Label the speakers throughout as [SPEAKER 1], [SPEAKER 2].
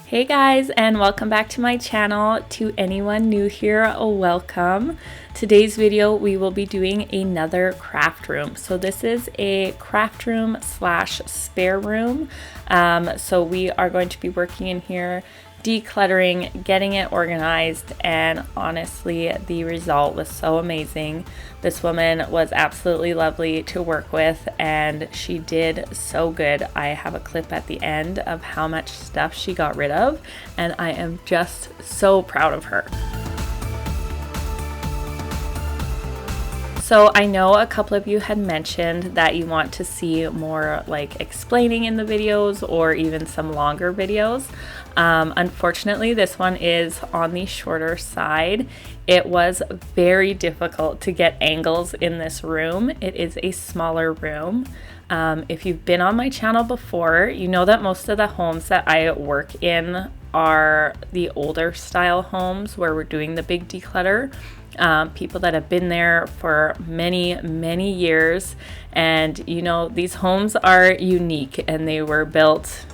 [SPEAKER 1] Hey guys, and welcome back to my channel. To anyone new here, welcome. Today's video we will be doing another craft room. So this is a craft room slash spare room. So we are going to be working in here, decluttering, getting it organized, and honestly the result was so amazing. This woman was absolutely lovely to work with and she did so good. I have a clip at the end of how much stuff she got rid of and I am just so proud of her. So I know a couple of you had mentioned that you want to see more like explaining in the videos or even some longer videos. Unfortunately, this one is on the shorter side. It was very difficult to get angles in this room. It is a smaller room. If you've been on my channel before, you know that most of the homes that I work in are the older style homes where we're doing the big declutter. People that have been there for many years, and you know, these homes are unique and they were built,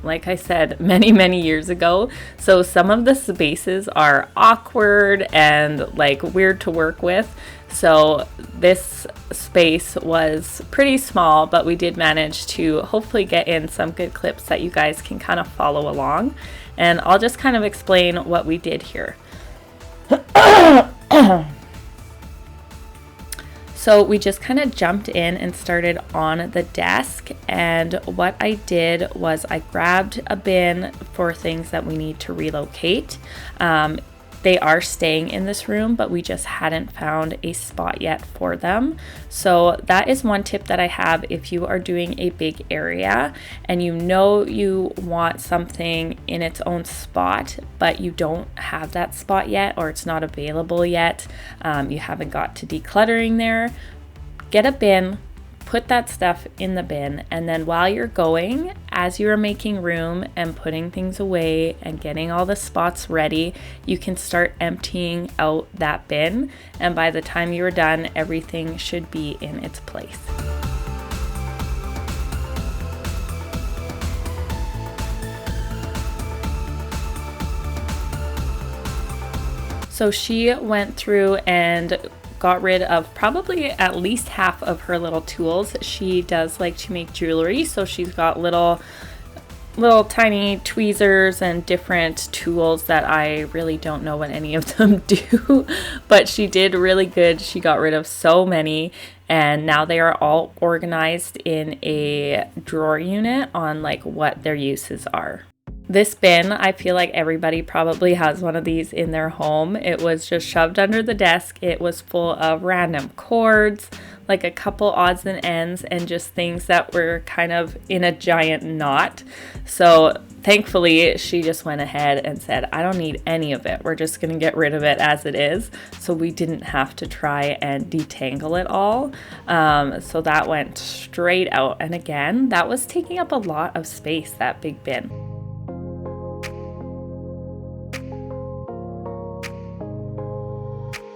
[SPEAKER 1] like I said, many years ago. So some of the spaces are awkward and like weird to work with. So this space was pretty small, but we did manage to hopefully get in some good clips that you guys can kind of follow along. And I'll just kind of explain what we did here. So we just kind of jumped in and started on the desk, and what I did was I grabbed a bin for things that we need to relocate. They are staying in this room, but we just hadn't found a spot yet for them. So that is one tip that I have if you are doing a big area and you know you want something in its own spot, but you don't have that spot yet or it's not available yet. You haven't got to decluttering there. Get a bin. Put that stuff in the bin, and then while you're going, as you're making room and putting things away and getting all the spots ready, you can start emptying out that bin, and by the time you're done, everything should be in its place. So she went through and got rid of probably at least half of her little tools. She does like to make jewelry, so she's got little tiny tweezers and different tools that I really don't know what any of them do, but she did really good. She got rid of so many, and now they are all organized in a drawer unit on like what their uses are. This bin, I feel like everybody probably has one of these in their home. It was just shoved under the desk. It was full of random cords, like a couple odds and ends, and just things that were kind of in a giant knot. So thankfully, she just went ahead and said, I don't need any of it. We're just going to get rid of it as it is. So we didn't have to try and detangle it all. So that went straight out. And again, that was taking up a lot of space, that big bin.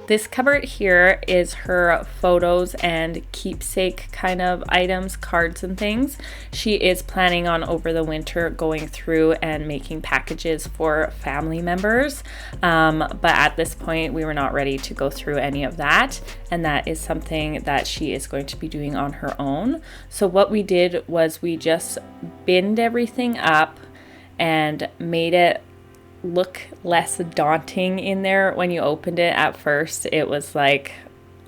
[SPEAKER 1] This cupboard here is her photos and keepsake kind of items, cards and things. She is planning on over the winter going through and making packages for family members. But at this point, we were not ready to go through any of that. And that is something that she is going to be doing on her own. So what we did was we just binned everything up and made it look less daunting in there. When you opened it at first, it was like,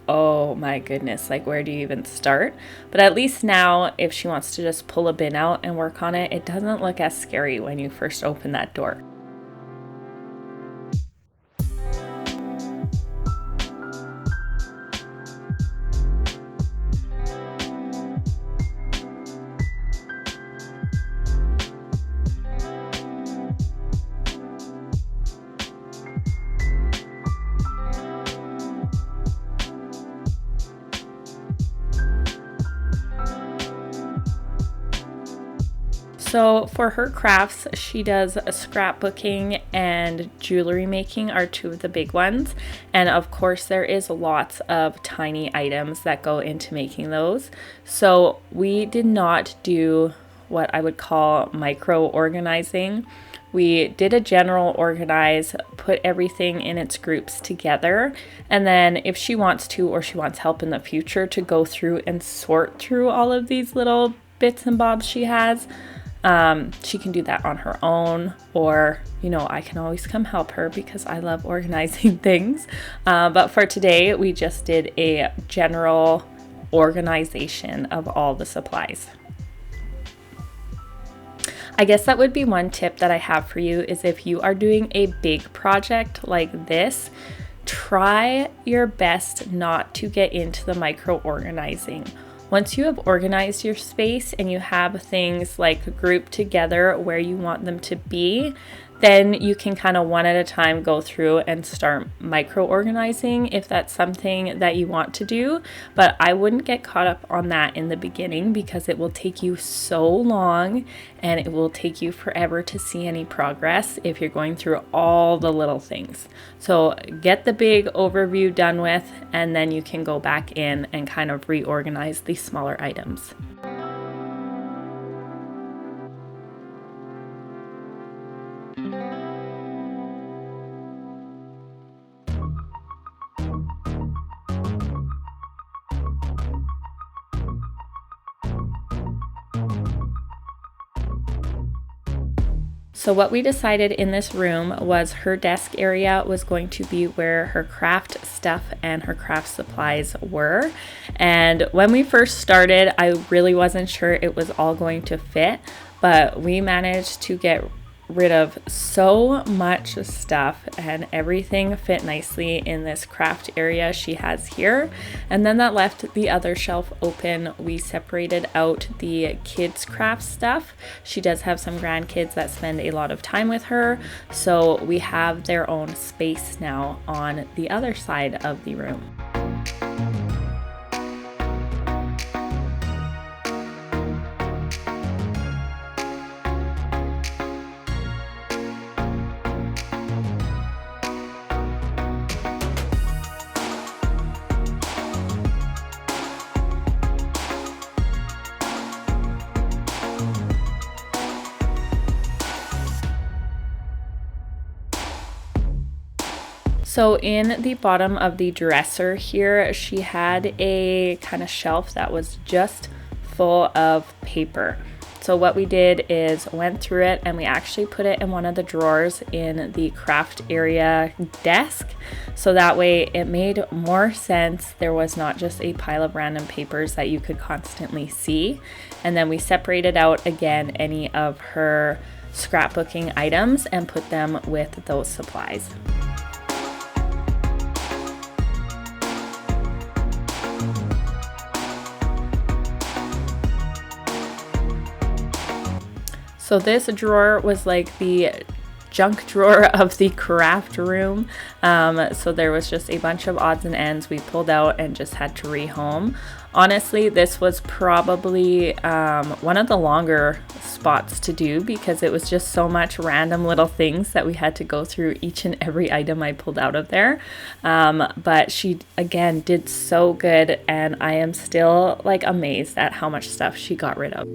[SPEAKER 1] oh my goodness, like where do you even start? But at least now, if she wants to just pull a bin out and work on it, it doesn't look as scary when you first open that door. So for her crafts, she does scrapbooking and jewelry making are two of the big ones. And of course, there is lots of tiny items that go into making those. So we did not do what I would call micro organizing. We did a general organize, put everything in its groups together, and then if she wants to, or she wants help in the future to go through and sort through all of these little bits and bobs she has, she can do that on her own, or I can always come help her because I love organizing things. But for today, we just did a general organization of all the supplies. I guess that would be one tip that I have for you, is if you are doing a big project like this, try your best not to get into the micro organizing. Once you have organized your space and you have things like grouped together where you want them to be, then you can kind of one at a time go through and start micro organizing if that's something that you want to do. But I wouldn't get caught up on that in the beginning, because it will take you so long and it will take you forever to see any progress if you're going through all the little things. So get the big overview done with, and then you can go back in and kind of reorganize the smaller items. So what we decided in this room was her desk area was going to be where her craft stuff and her craft supplies were. And when we first started, I really wasn't sure it was all going to fit, but we managed to get rid of so much stuff, and everything fit nicely in this craft area she has here. And then that left the other shelf open. We separated out the kids craft stuff. She does have some grandkids that spend a lot of time with her, so we have their own space now on the other side of the room. So in the bottom of the dresser here, she had a kind of shelf that was just full of paper. So what we did is went through it, and we actually put it in one of the drawers in the craft area desk. So that way it made more sense. There was not just a pile of random papers that you could constantly see. And then we separated out again any of her scrapbooking items and put them with those supplies. So this drawer was like the junk drawer of the craft room. So there was just a bunch of odds and ends we pulled out and just had to rehome. Honestly, this was probably one of the longer spots to do, because it was just so much random little things that we had to go through each and every item I pulled out of there. But she, again, did so good, and I am still like amazed at how much stuff she got rid of.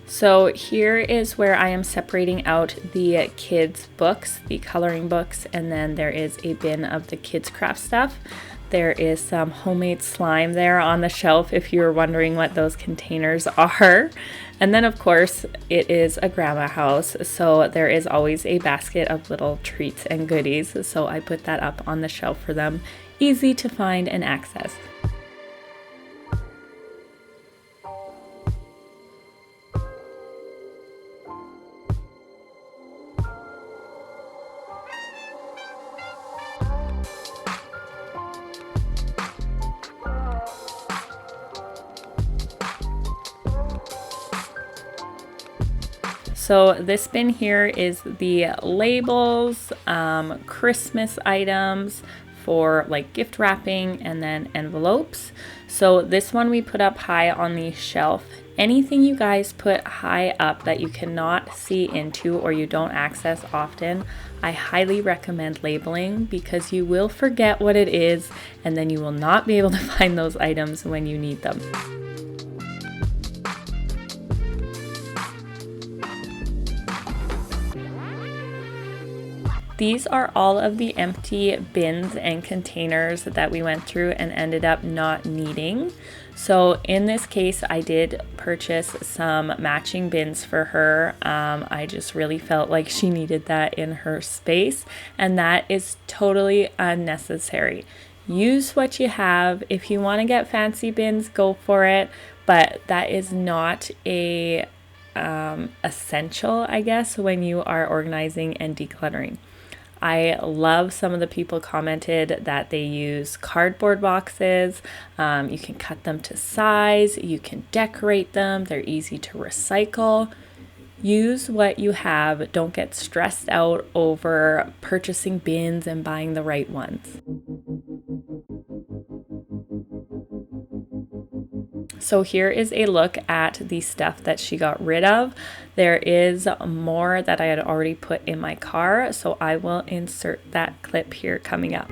[SPEAKER 1] So here is where I am separating out the kids' books, the coloring books, and then there is a bin of the kids' craft stuff. There is some homemade slime there on the shelf if you're wondering what those containers are. And then of course it is a grandma house, so there is always a basket of little treats and goodies. So I put that up on the shelf for them, easy to find and access. So this bin here is the labels, Christmas items, for like gift wrapping and then envelopes. So this one we put up high on the shelf. Anything you guys put high up that you cannot see into or you don't access often, I highly recommend labeling, because you will forget what it is and then you will not be able to find those items when you need them. These are all of the empty bins and containers that we went through and ended up not needing. So in this case, I did purchase some matching bins for her. I just really felt like she needed that in her space, and that is totally unnecessary. Use what you have. If you want to get fancy bins, go for it, but that is not a essential, I guess, when you are organizing and decluttering. I love some of the people commented that they use cardboard boxes. You can cut them to size, you can decorate them, they're easy to recycle. Use what you have. Don't get stressed out over purchasing bins and buying the right ones. So here is a look at the stuff that she got rid of. There is more that I had already put in my car, so I will insert that clip here coming up.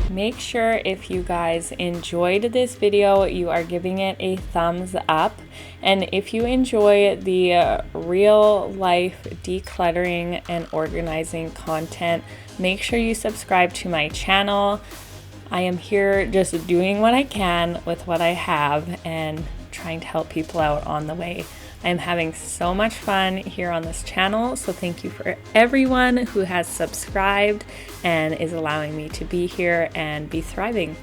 [SPEAKER 1] Make sure if you guys enjoyed this video, you are giving it a thumbs up. And if you enjoy the real life decluttering and organizing content, make sure you subscribe to my channel. I am here just doing what I can with what I have and trying to help people out on the way. I'm having so much fun here on this channel, so thank you for everyone who has subscribed and is allowing me to be here and be thriving.